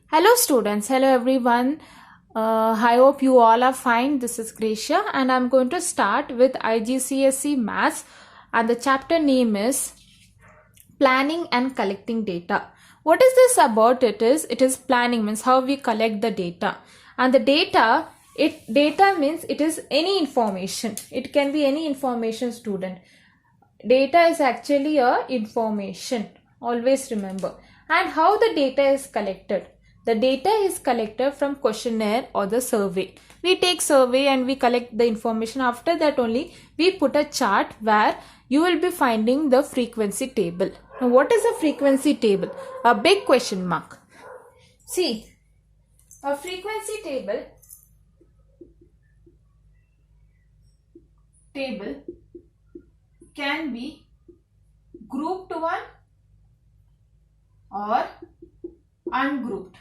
Hello students, hello everyone. I hope you all are fine. This is Gracia and I'm going to start with IGCSE Maths and the chapter name is Planning and Collecting Data. What is this about? It is planning means how we collect the data, and the data means it is any information. It can be any information, student. Data is actually a information, always remember. And how the data is collected? The data is collected from questionnaire or the survey. We take survey and we collect the information. After that only we put a chart where you will be finding the frequency table. Now what is a frequency table? A big question mark. See, a frequency table can be grouped one or ungrouped.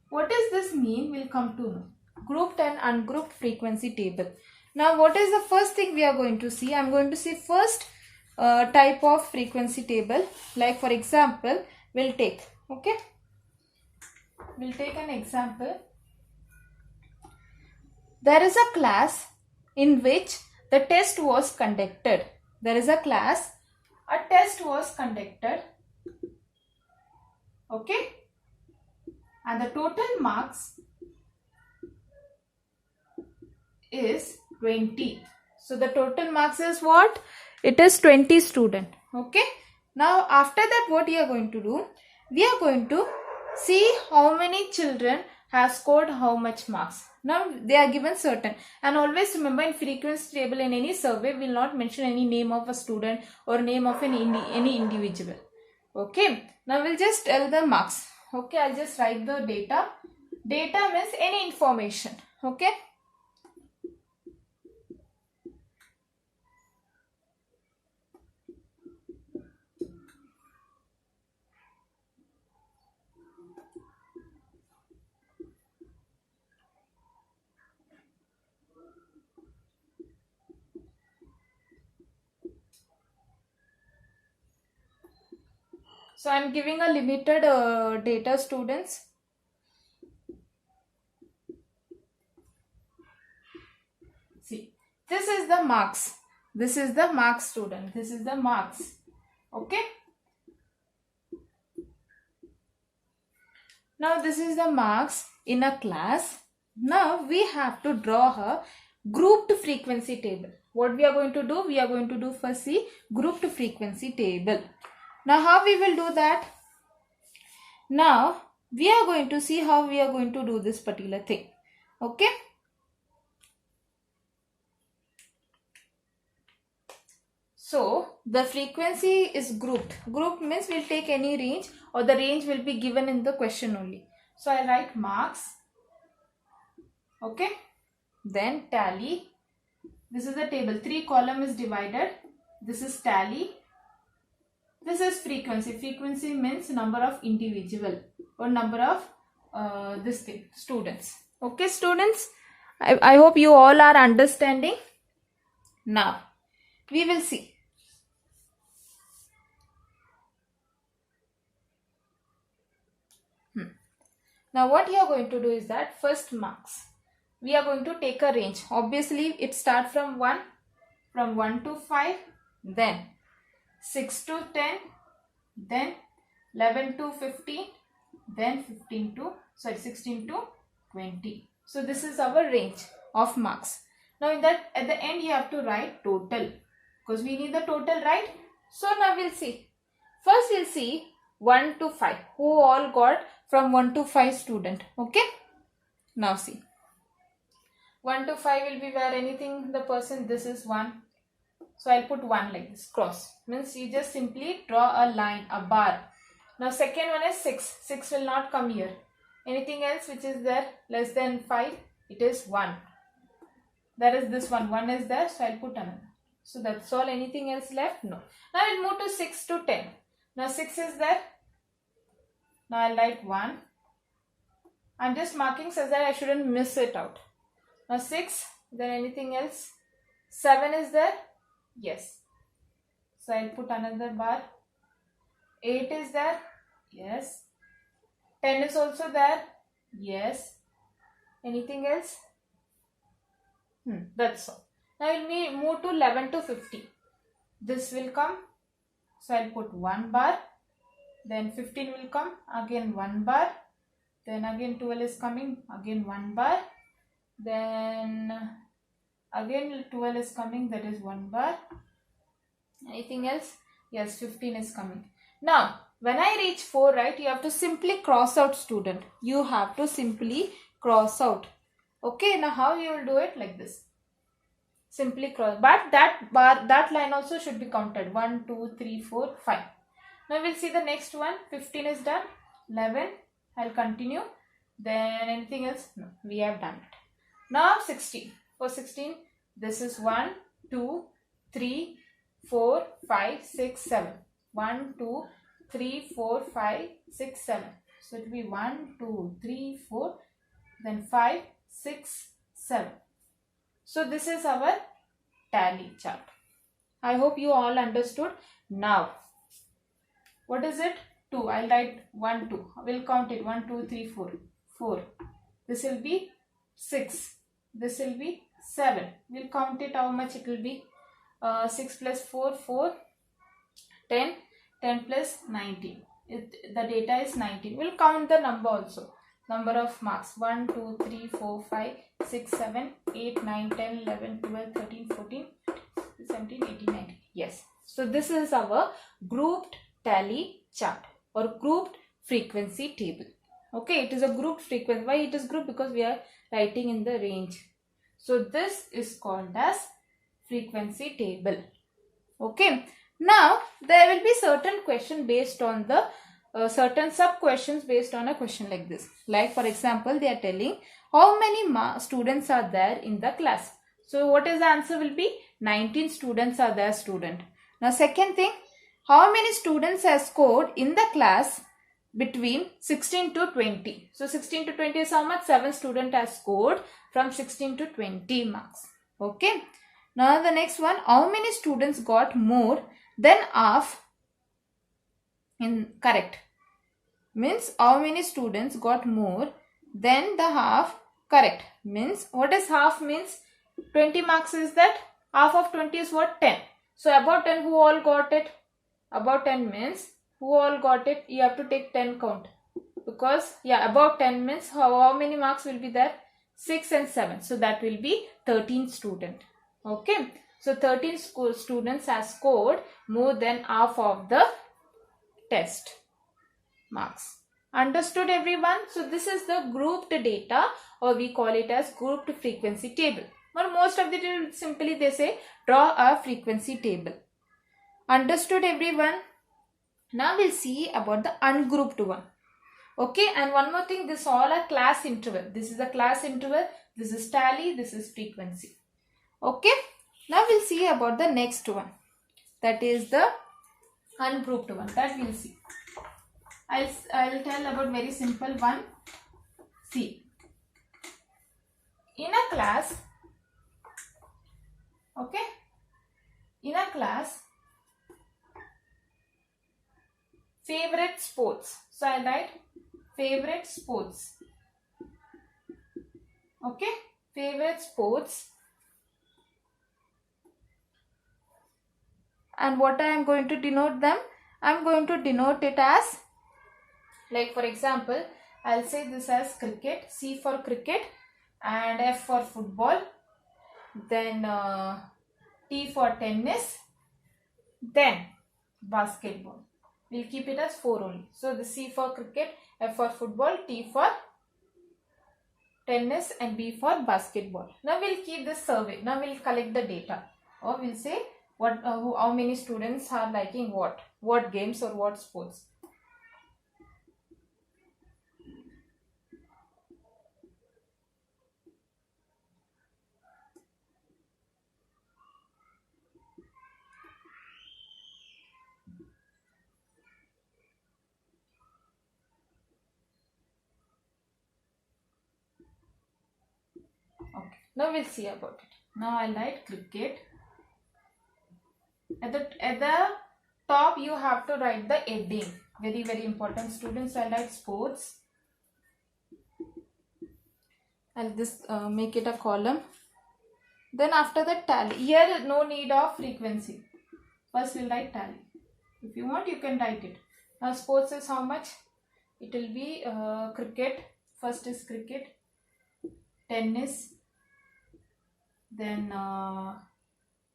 What does this mean? We'll come to know. Grouped and ungrouped frequency table. Now what is the first thing we are going to see? I'm going to see first type of frequency table. Like for example, we'll take an example. There is a class in which the test was conducted. A test was conducted. Okay. And the total marks is 20. So the total marks is what? It is 20 student. Okay. Now after that what we are going to do? We are going to see how many children have scored how much marks. Now they are given certain, and always remember in frequency table in any survey will not mention any name of a student or name of any individual. Okay. Now we'll just tell the marks. Okay, I'll just write the data. Data means any information. Okay. So I'm giving a limited data, students. See, this is the marks. This is the marks, student. This is the marks. Okay. Now this is the marks in a class. Now we have to draw a grouped frequency table. What we are going to do? We are going to do first see grouped frequency table. Now how we will do that? Now we are going to see how we are going to do this particular thing. Okay. So the frequency is grouped. Grouped means we'll take any range or the range will be given in the question only. So I write marks. Okay. Then tally. This is the table. 3 column is divided. This is tally. This is frequency. Frequency means number of individual or number of students. Okay, students. I hope you all are understanding. Now we will see. Now what you are going to do is that first marks. We are going to take a range. Obviously it starts from 1 to 5, then 6 to 10, then 11 to 15, then 16 to 20. So this is our range of marks. Now in that at the end you have to write total, because we need the total, right? So now we'll see. First we'll see 1 to 5. Who all got from 1 to 5 student? Okay. Now see. 1 to 5 will be where anything the person, this is 1. So I'll put 1 like this, cross. Means you just simply draw a line, a bar. Now second one is 6. 6 will not come here. Anything else which is there less than 5, it is 1. There is this one. 1 is there, so I'll put another. So that's all. Anything else left? No. Now I'll move to 6 to 10. Now 6 is there. Now I'll write 1. I'm just marking so that I shouldn't miss it out. Now 6, then anything else? 7 is there? Yes. So I'll put another bar. 8 is there? Yes. 10 is also there. Yes. Anything else? That's all. Now we'll move to 11 to 50. This will come. So I'll put 1 bar. Then 15 will come. Again 1 bar. Then again 12 is coming. Again 1 bar. Then again 12 is coming. That is 1 bar. Anything else? Yes, 15 is coming. Now, when I reach 4, right, you have to simply cross out, student. You have to simply cross out. Okay, now how you will do it? Like this. Simply cross. But that line also should be counted. 1, 2, 3, 4, 5. Now we'll see the next one. 15 is done. 11. I'll continue. Then anything else? No, we have done it. Now 16. For 16, this is 1, 2, 3, 4, 5, 6, 7. 1, 2, 3, 4, 5, 6, 7. So it will be 1, 2, 3, 4, then 5, 6, 7. So this is our tally chart. I hope you all understood. Now, what is it? 2. I'll write 1, 2. We'll count it. 1, 2, 3, 4. 4. This will be 6. This will be 7. We'll count it how much it will be. 6 plus 4, 4, 10, 10 plus 19. The data is 19. We'll count the number also. Number of marks. 1, 2, 3, 4, 5, 6, 7, 8, 9, 10, 11, 12, 13, 14, 17, 18, 19. Yes. So this is our grouped tally chart or grouped frequency table. Okay, it is a grouped frequency. Why it is grouped? Because we are writing in the range. So this is called as frequency table. Okay. Now there will be certain question based on the certain sub questions based on a question like this. Like for example, they are telling how many students are there in the class. So what is the answer will be? 19 students are there, student. Now second thing, how many students have scored in the class between 16 to 20? So 16 to 20 is how much? 7 students have scored from 16 to 20 marks. Okay. Now the next one, how many students got more than half in correct? Means how many students got more than the half correct? Means what is half means? 20 marks is that? Half of 20 is what? 10. So about 10 who all got it? About 10 means who all got it? You have to take 10 count. Because about 10 means how many marks will be there? 6 and 7. So that will be 13 students. Okay. So 13 students have scored more than half of the test marks. Understood everyone? So this is the grouped data, or we call it as grouped frequency table. Or most of the time simply they say draw a frequency table. Understood everyone? Now we'll see about the ungrouped one. Okay, and one more thing, this all are class interval. This is the class interval, this is tally, this is frequency. Okay, now we'll see about the next one. That is the ungrouped one. That we'll see. I'll tell about very simple one. See, in a class, okay, in a class, favorite sports. So I'll write favorite sports. Okay, favorite sports. And what I am going to denote them? I am going to denote it as, like for example, I'll say this as cricket, C for cricket, and F for football, then T for tennis, then basketball. We'll keep it as 4 only. So the C for cricket, F for football, T for tennis, and B for basketball. Now we'll keep this survey. Now we'll collect the data, or we'll say what how many students are liking what games or what sports. Okay, now we'll see about it. Now I'll write cricket. At the top you have to write the heading. Very important, students. I'll write sports. I'll just make it a column. Then after that tally. Here no need of frequency. First we'll write tally. If you want, you can write it. Now sports is how much? It will be cricket. First is cricket, tennis, then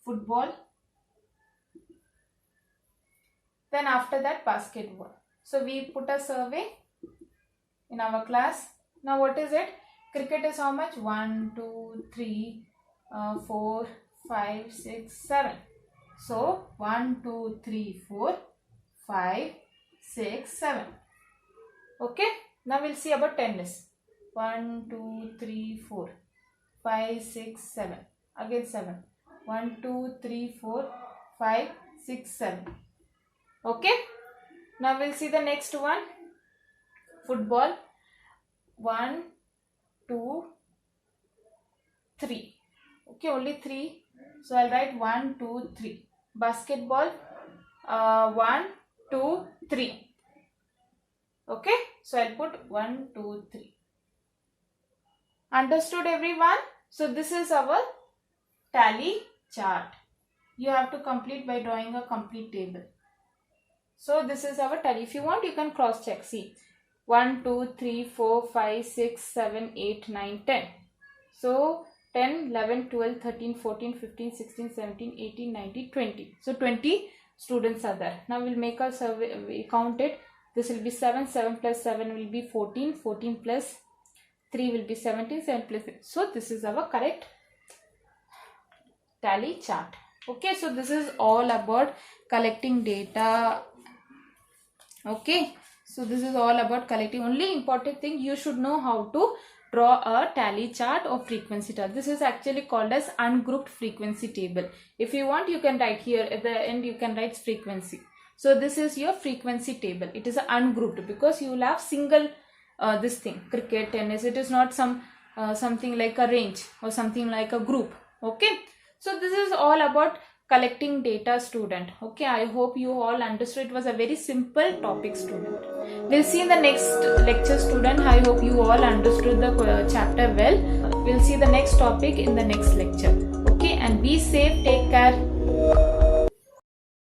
football, then after that basketball. So we put a survey in our class. Now what is it? Cricket is how much? 1, 2, 3, 4, 5, 6, 7. So 1, 2, 3, 4, 5, 6, 7. Okay. Now we'll see about tennis. 1, 2, 3, 4, 5, 6, 7. Again 7. 1, 2, 3, 4, 5, 6, 7. Okay. Now we'll see the next one. Football. 1, 2, 3. Okay, only 3. So I'll write 1, 2, 3. Basketball. 1, 2, 3. Okay, so I'll put 1, 2, 3. Understood everyone? So this is our tally chart. You have to complete by drawing a complete table. So this is our tally. If you want, you can cross check. See, 1, 2, 3, 4, 5, 6, 7, 8, 9, 10. So 10, 11, 12, 13, 14, 15, 16, 17, 18, 19, 20. So 20 students are there. Now we'll make a survey. We count it. This will be 7, 7 plus 7 will be 14, 14 plus 3 will be 17, 7 plus 3. So this is our correct tally chart. Okay, so this is all about collecting data. Okay, so this is all about collecting. Only important thing, you should know how to draw a tally chart or frequency chart. This is actually called as ungrouped frequency table. If you want, you can write here at the end, you can write frequency. So this is your frequency table. It is ungrouped because you will have single this thing, cricket, tennis. It is not some something like a range or something like a group. Okay, so this is all about collecting data, student. Okay, I hope you all understood. It was a very simple topic, student. We'll see in the next lecture, student. I hope you all understood the chapter well. We'll see the next topic in the next lecture. Okay, and be safe, take care.